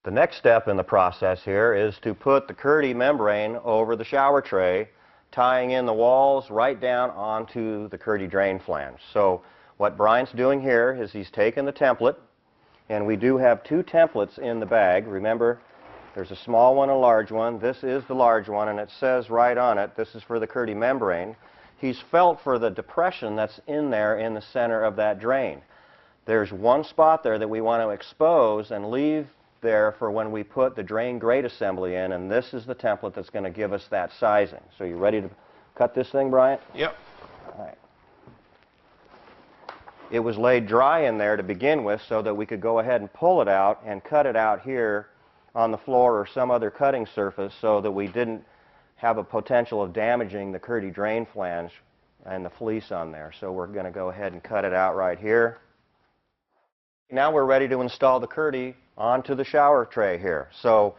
The next step in the process here is to put the Kerdi membrane over the shower tray, tying in the walls right down onto the Kerdi drain flange. So what Brian's doing here is he's taken the template, and we do have two templates in the bag. Remember, there's a small one and a large one. This is the large one, and it says right on it, this is for the Kerdi membrane. He's felt for the depression that's in there in the center of that drain. There's one spot there that we want to expose and leave there for when we put the drain grate assembly in, and this is the template that's going to give us that sizing. So you ready to cut this thing, Brian? Yep. All right. It was laid dry in there to begin with so that we could go ahead and pull it out and cut it out here on the floor or some other cutting surface so that we didn't have a potential of damaging the Kerdi drain flange and the fleece on there. So we're going to go ahead and cut it out right here. Now we're ready to install the Kerdi onto the shower tray here. So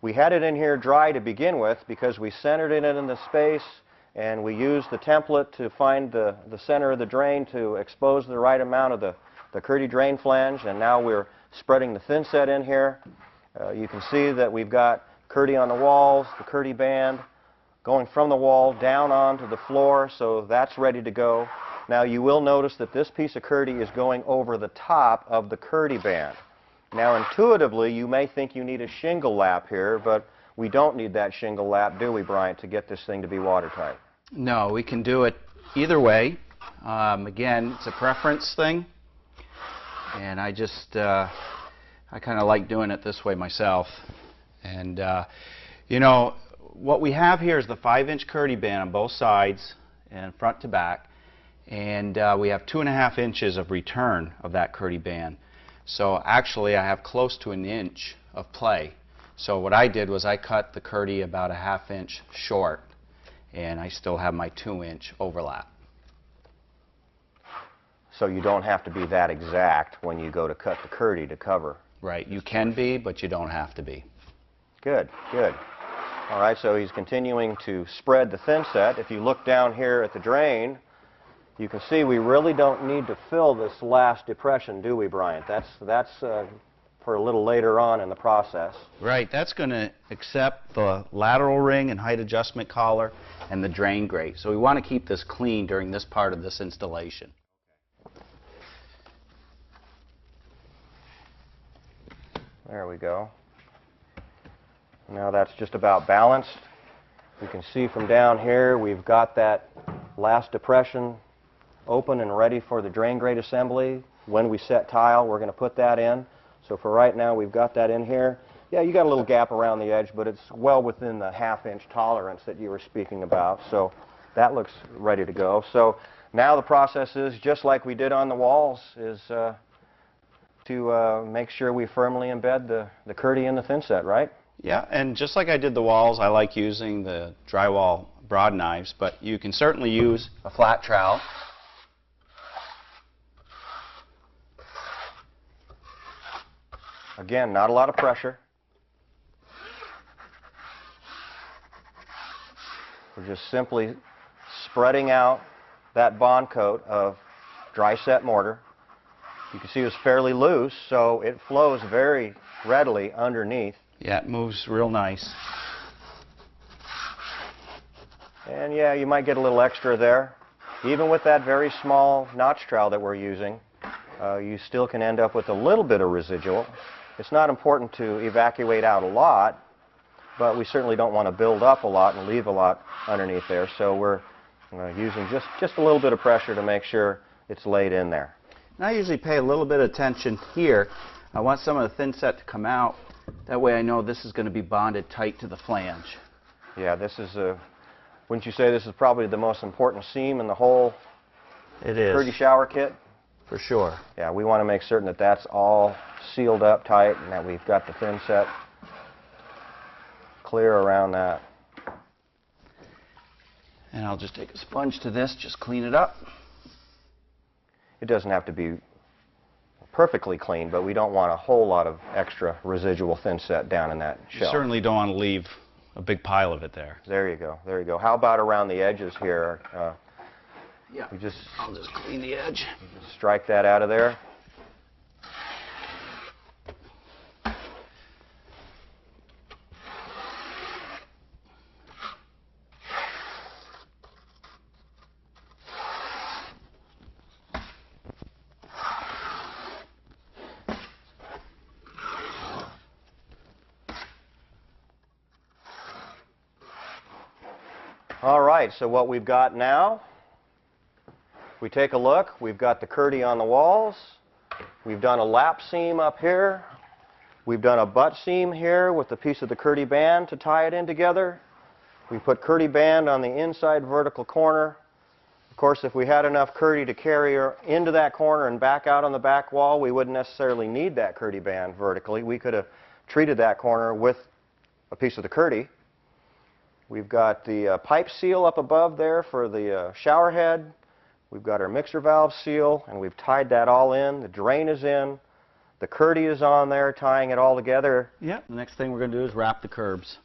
we had it in here dry to begin with because we centered it in the space, and we used the template to find the center of the drain to expose the right amount of the Kerdi drain flange, and now we're spreading the thin set in here. You can see that we've got Kerdi on the walls, the Kerdi band going from the wall down onto the floor, so that's ready to go. Now you will notice that this piece of Kerdi is going over the top of the Kerdi band. Now intuitively you may think you need a shingle lap here, but we don't need that shingle lap, do we, Bryant, to get this thing to be watertight? No, we can do it either way. Again, it's a preference thing, and I kind of like doing it this way myself. And you know, what we have here is the 5-inch Kerdi band on both sides and front to back, and we have 2.5 inches of return of that Kerdi band. So actually I have close to an inch of play. So what I did was I cut the Kerdi about a 1/2 inch short, and I still have my 2-inch overlap. So you don't have to be that exact when you go to cut the Kerdi to cover. Right, you can be, but you don't have to be. Good, good. All right, so he's continuing to spread the thin set. If you look down here at the drain, you can see we really don't need to fill this last depression, do we, Bryant? That's for a little later on in the process. Right, that's going to accept the lateral ring and height adjustment collar and the drain grate. So we want to keep this clean during this part of this installation. There we go. Now that's just about balanced. You can see from down here we've got that last depression open and ready for the drain grate assembly. When we set tile, we're going to put that in. So for right now, we've got that in here. Yeah, you got a little gap around the edge, but it's well within the 1/2 inch tolerance that you were speaking about. So that looks ready to go. So now the process is, just like we did on the walls, is to make sure we firmly embed the Kerdi in the thin set, right? Yeah, and just like I did the walls, I like using the drywall broad knives, but you can certainly use a flat trowel. Again, not a lot of pressure. We're just simply spreading out that bond coat of dry set mortar. You can see it's fairly loose, so it flows very readily underneath. Yeah, it moves real nice. And yeah, you might get a little extra there. Even with that very small notch trowel that we're using, you still can end up with a little bit of residual. It's not important to evacuate out a lot, but we certainly don't want to build up a lot and leave a lot underneath there. So we're using just a little bit of pressure to make sure it's laid in there. And I usually pay a little bit of attention here. I want some of the thin set to come out. That way I know this is going to be bonded tight to the flange. Yeah, this is wouldn't you say this is probably the most important seam in the whole Kerdi shower kit? For sure. Yeah, we want to make certain that that's all sealed up tight and that we've got the thin set clear around that. And I'll just take a sponge to this, just clean it up. It doesn't have to be perfectly clean, but we don't want a whole lot of extra residual thin set down in that You shelf. certainly don't want to leave a big pile of it there. There you go. There you go. How about around the edges here? Yeah, I'll just clean the edge. Just strike that out of there. right, so what we've got now, if we take a look, we've got the kirti on the walls. We've done a lap seam up here. We've done a butt seam here with a piece of the kirti band to tie it in together. We put kirti band on the inside vertical corner. Of course, if we had enough kirti to carry her into that corner and back out on the back wall, we wouldn't necessarily need that kirti band vertically. We could have treated that corner with a piece of the kirti. We've got the pipe seal up above there for the shower head. We've got our mixer valve seal, and we've tied that all in. The drain is in. The kirti is on there, tying it all together. Yep. The next thing we're going to do is wrap the kerbs.